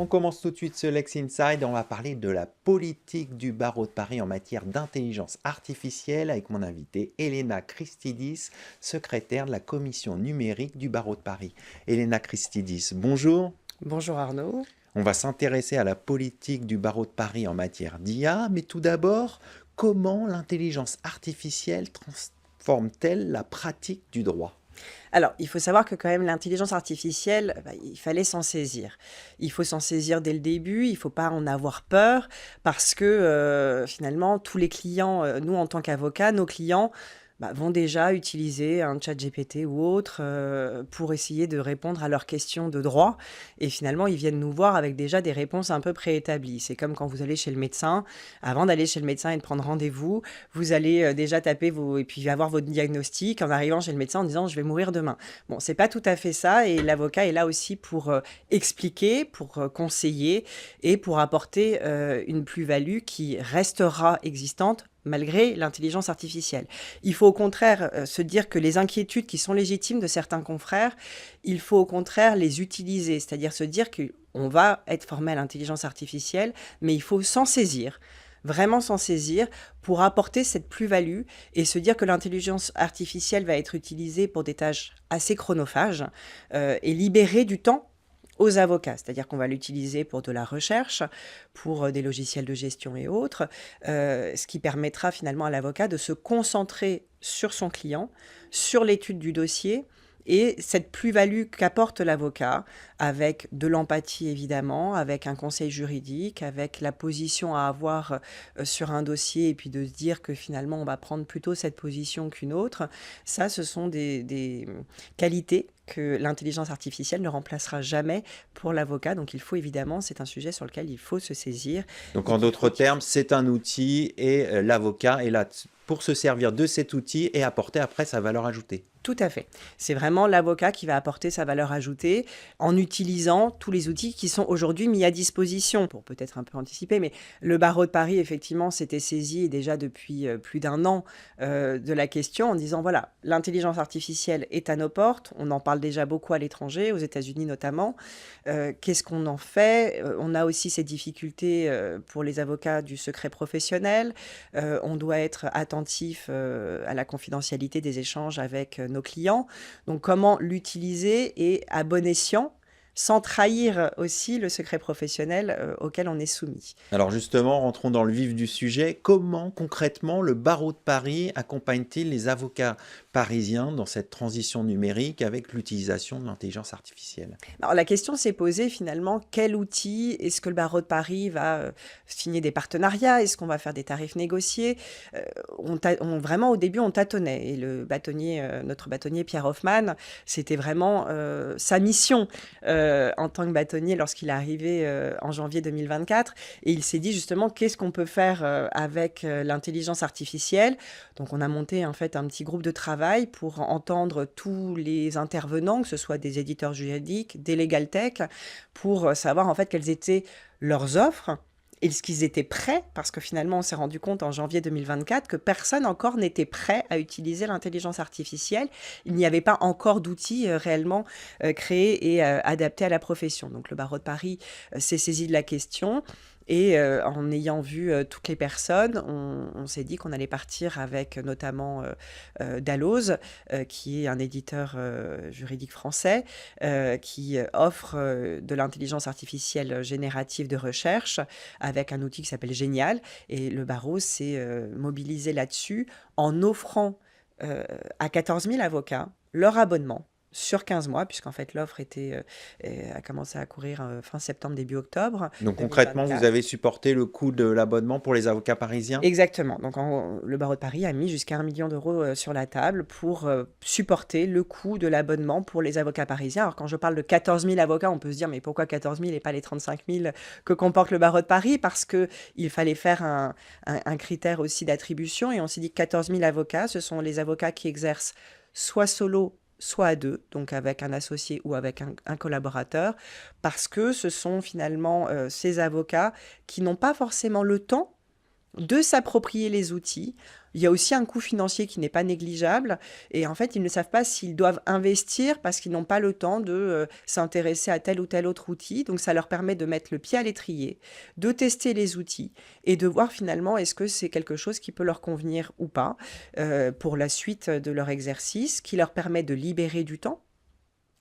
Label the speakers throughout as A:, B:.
A: On commence tout de suite ce Lex Inside. On va parler de la politique du barreau de Paris en matière d'intelligence artificielle avec mon invitée Elena Christidis, secrétaire de la commission numérique du barreau de Paris. Elena Christidis, bonjour.
B: Bonjour Arnaud.
A: On va s'intéresser à la politique du barreau de Paris en matière d'IA, mais tout d'abord, comment l'intelligence artificielle transforme-t-elle la pratique du droit?
B: Alors, il faut savoir que quand même l'intelligence artificielle, il fallait s'en saisir. Il faut s'en saisir dès le début, il ne faut pas en avoir peur parce que finalement, tous les clients, nous en tant qu'avocats, nos clients vont déjà utiliser un chat GPT ou autre pour essayer de répondre à leurs questions de droit. Et finalement, ils viennent nous voir avec déjà des réponses un peu préétablies. C'est comme quand vous allez chez le médecin. Avant d'aller chez le médecin et de prendre rendez-vous, vous allez déjà taper et puis avoir votre diagnostic en arrivant chez le médecin en disant « je vais mourir demain ». Bon, c'est pas tout à fait ça. Et l'avocat est là aussi pour expliquer, pour conseiller et pour apporter une plus-value qui restera existante malgré l'intelligence artificielle. Il faut au contraire se dire que les inquiétudes qui sont légitimes de certains confrères, il faut au contraire les utiliser, c'est-à-dire se dire qu'on va être formé à l'intelligence artificielle, mais il faut s'en saisir, vraiment s'en saisir pour apporter cette plus-value et se dire que l'intelligence artificielle va être utilisée pour des tâches assez chronophages et libérer du temps aux avocats, c'est-à-dire qu'on va l'utiliser pour de la recherche, pour des logiciels de gestion et autres, ce qui permettra finalement à l'avocat de se concentrer sur son client, sur l'étude du dossier et cette plus-value qu'apporte l'avocat avec de l'empathie évidemment, avec un conseil juridique, avec la position à avoir sur un dossier et puis de se dire que finalement on va prendre plutôt cette position qu'une autre, ça ce sont des qualités que l'intelligence artificielle ne remplacera jamais pour l'avocat. Donc il faut évidemment, c'est un sujet sur lequel il faut se saisir.
A: Donc
B: Et
A: en
B: qu'il
A: d'autres
B: faut...
A: termes, c'est un outil et l'avocat est là pour se servir de cet outil et apporter après sa valeur ajoutée.
B: Tout à fait. C'est vraiment l'avocat qui va apporter sa valeur ajoutée en utilisant tous les outils qui sont aujourd'hui mis à disposition. Pour peut-être un peu anticiper, mais le barreau de Paris, effectivement, s'était saisi déjà depuis plus d'un an de la question en disant, voilà, l'intelligence artificielle est à nos portes, on en parle déjà beaucoup à l'étranger, aux États-Unis notamment. Qu'est-ce qu'on en fait? On a aussi ces difficultés pour les avocats du secret professionnel. On doit être attentif à la confidentialité des échanges avec nos clients. Donc, comment l'utiliser et à bon escient, sans trahir aussi le secret professionnel auquel on est soumis.
A: Alors justement, rentrons dans le vif du sujet. Comment concrètement le barreau de Paris accompagne-t-il les avocats parisiens dans cette transition numérique avec l'utilisation de l'intelligence artificielle?
B: Alors, la question s'est posée finalement, quel outil? Est-ce que le barreau de Paris va signer des partenariats? Est-ce qu'on va faire des tarifs négociés? Vraiment, au début, on tâtonnait. Et le bâtonnier, notre bâtonnier Pierre Hoffman, c'était vraiment sa mission en tant que bâtonnier lorsqu'il est arrivé en janvier 2024. Et il s'est dit justement, qu'est-ce qu'on peut faire avec l'intelligence artificielle? Donc, on a monté en fait un petit groupe de travail pour entendre tous les intervenants, que ce soit des éditeurs juridiques, des legal tech, pour savoir en fait quelles étaient leurs offres et ce qu'ils étaient prêts, parce que finalement on s'est rendu compte en janvier 2024 que personne encore n'était prêt à utiliser l'intelligence artificielle. Il n'y avait pas encore d'outils réellement créés et adaptés à la profession. Donc le barreau de Paris s'est saisi de la question. Et en ayant vu toutes les personnes, on s'est dit qu'on allait partir avec notamment Dalloz, qui est un éditeur juridique français, qui offre de l'intelligence artificielle générative de recherche avec un outil qui s'appelle Génial. Et le barreau s'est mobilisé là-dessus en offrant à 14 000 avocats leur abonnement sur 15 mois, puisqu'en fait l'offre a commencé à courir fin septembre, début octobre
A: Donc concrètement, vous
B: 2024.
A: avez supporté le coût de l'abonnement pour les avocats parisiens?
B: Exactement. Donc le barreau de Paris a mis jusqu'à 1 million d'euros sur la table pour supporter le coût de l'abonnement pour les avocats parisiens. Alors quand je parle de 14 000 avocats, on peut se dire mais pourquoi 14 000 et pas les 35 000 que comporte le barreau de Paris? Parce qu'il fallait faire un critère aussi d'attribution et on s'est dit que 14 000 avocats, ce sont les avocats qui exercent soit solo, soit à deux, donc avec un associé ou avec un collaborateur, parce que ce sont finalement ces avocats qui n'ont pas forcément le temps de s'approprier les outils. Il y a aussi un coût financier qui n'est pas négligeable et en fait, ils ne savent pas s'ils doivent investir parce qu'ils n'ont pas le temps de s'intéresser à tel ou tel autre outil. Donc, ça leur permet de mettre le pied à l'étrier, de tester les outils et de voir finalement est-ce que c'est quelque chose qui peut leur convenir ou pas pour la suite de leur exercice, qui leur permet de libérer du temps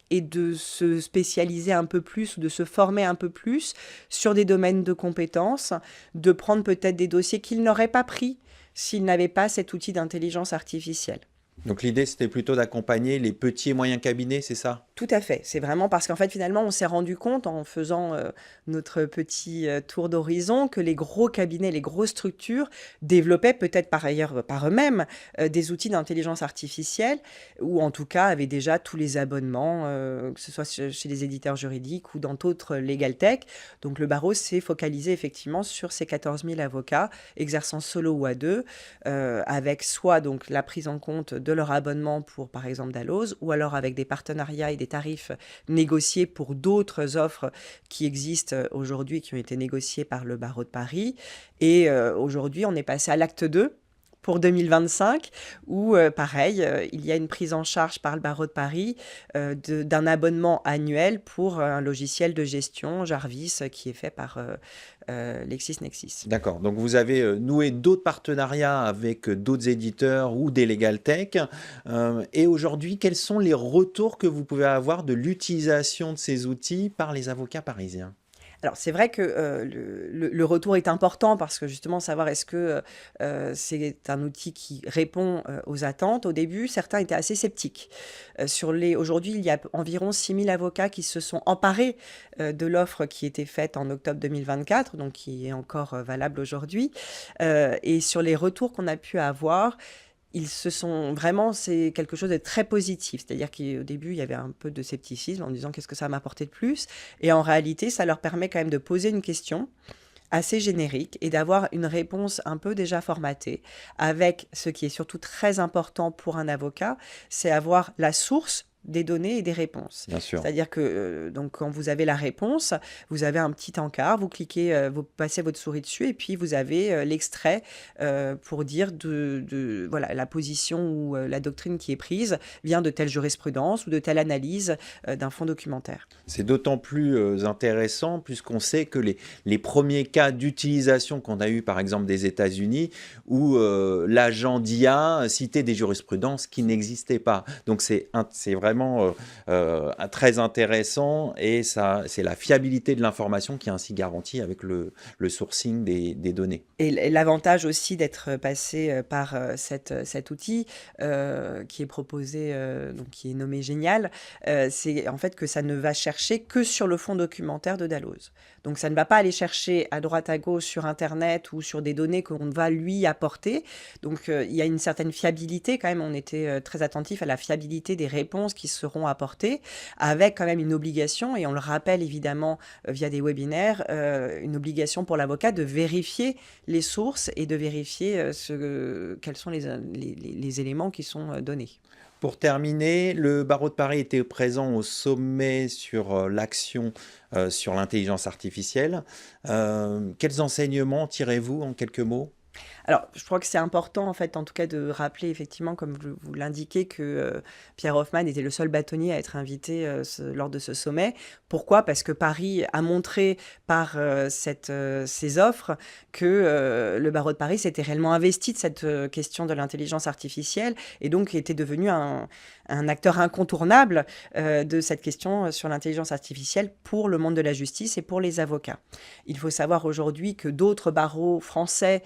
B: et de se spécialiser un peu plus ou de se former un peu plus sur des domaines de compétences, de prendre peut-être des dossiers qu'ils n'auraient pas pris s'ils n'avaient pas cet outil d'intelligence artificielle.
A: Donc l'idée, c'était plutôt d'accompagner les petits et moyens cabinets, c'est ça?
B: Tout à fait. C'est vraiment parce qu'en fait, finalement, on s'est rendu compte en faisant notre petit tour d'horizon que les gros cabinets, les grosses structures développaient peut-être par ailleurs par eux-mêmes des outils d'intelligence artificielle ou en tout cas avaient déjà tous les abonnements, que ce soit chez les éditeurs juridiques ou dans d'autres legal tech. Donc le barreau s'est focalisé effectivement sur ces 14 000 avocats exerçant solo ou à deux, avec soit donc la prise en compte de leur abonnement pour par exemple Dalloz ou alors avec des partenariats et des tarifs négociés pour d'autres offres qui existent aujourd'hui, qui ont été négociées par le barreau de Paris. Et aujourd'hui, on est passé à l'acte 2 pour 2025, où, pareil, il y a une prise en charge par le barreau de Paris d'un abonnement annuel pour un logiciel de gestion, Jarvis, qui est fait par LexisNexis.
A: D'accord. Donc vous avez noué d'autres partenariats avec d'autres éditeurs ou des legal tech. Et aujourd'hui, quels sont les retours que vous pouvez avoir de l'utilisation de ces outils par les avocats parisiens?
B: Alors, c'est vrai que le retour est important parce que justement, savoir est-ce que c'est un outil qui répond aux attentes. Au début, certains étaient assez sceptiques. Aujourd'hui, il y a environ 6 000 avocats qui se sont emparés de l'offre qui était faite en octobre 2024, donc qui est encore valable aujourd'hui. Et sur les retours qu'on a pu avoir, c'est quelque chose de très positif. C'est-à-dire qu'au début, il y avait un peu de scepticisme en disant qu'est-ce que ça m'apportait de plus. Et en réalité, ça leur permet quand même de poser une question assez générique et d'avoir une réponse un peu déjà formatée avec ce qui est surtout très important pour un avocat, c'est avoir la source des données et des réponses.
A: Bien sûr.
B: C'est-à-dire que donc, quand vous avez la réponse, vous avez un petit encart, vous cliquez, vous passez votre souris dessus et puis vous avez l'extrait pour dire voilà, la position ou la doctrine qui est prise vient de telle jurisprudence ou de telle analyse d'un fonds documentaire.
A: C'est d'autant plus intéressant puisqu'on sait que les premiers cas d'utilisation qu'on a eu par exemple des États-Unis où l'agent d'IA citait des jurisprudences qui n'existaient pas. Donc c'est vraiment très intéressant et c'est la fiabilité de l'information qui est ainsi garantie avec le sourcing des données.
B: Et l'avantage aussi d'être passé par cet outil qui est proposé, donc qui est nommé Génial, c'est en fait que ça ne va chercher que sur le fonds documentaire de Dalloz. Donc ça ne va pas aller chercher à droite à gauche sur Internet ou sur des données qu'on va lui apporter. Donc il y a une certaine fiabilité quand même. On était très attentif à la fiabilité des réponses qui seront apportées, avec quand même une obligation, et on le rappelle évidemment via des webinaires, une obligation pour l'avocat de vérifier les sources et de vérifier quels sont les éléments qui sont donnés.
A: Pour terminer, le barreau de Paris était présent au sommet sur l'action sur l'intelligence artificielle. Quels enseignements tirez-vous en quelques mots?
B: Alors, je crois que c'est important, en fait, en tout cas, de rappeler, effectivement, comme vous l'indiquez, que Pierre Hoffman était le seul bâtonnier à être invité lors de ce sommet. Pourquoi? Parce que Paris a montré par ces offres que le barreau de Paris s'était réellement investi de cette question de l'intelligence artificielle et donc était devenu un acteur incontournable de cette question sur l'intelligence artificielle pour le monde de la justice et pour les avocats. Il faut savoir aujourd'hui que d'autres barreaux français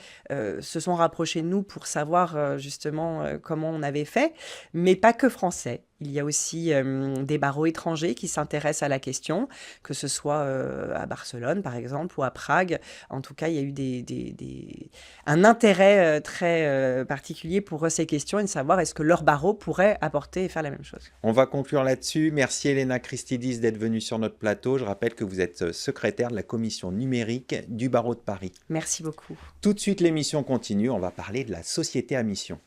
B: se sont rapprochés de nous pour savoir justement comment on avait fait, mais pas que français. Il y a aussi des barreaux étrangers qui s'intéressent à la question, que ce soit à Barcelone, par exemple, ou à Prague. En tout cas, il y a eu un intérêt très particulier pour ces questions et de savoir est-ce que leur barreau pourrait apporter et faire la même chose.
A: On va conclure là-dessus. Merci Elena Christidis d'être venue sur notre plateau. Je rappelle que vous êtes secrétaire de la commission numérique du barreau de Paris.
B: Merci beaucoup.
A: Tout de suite, l'émission continue. On va parler de la société à mission.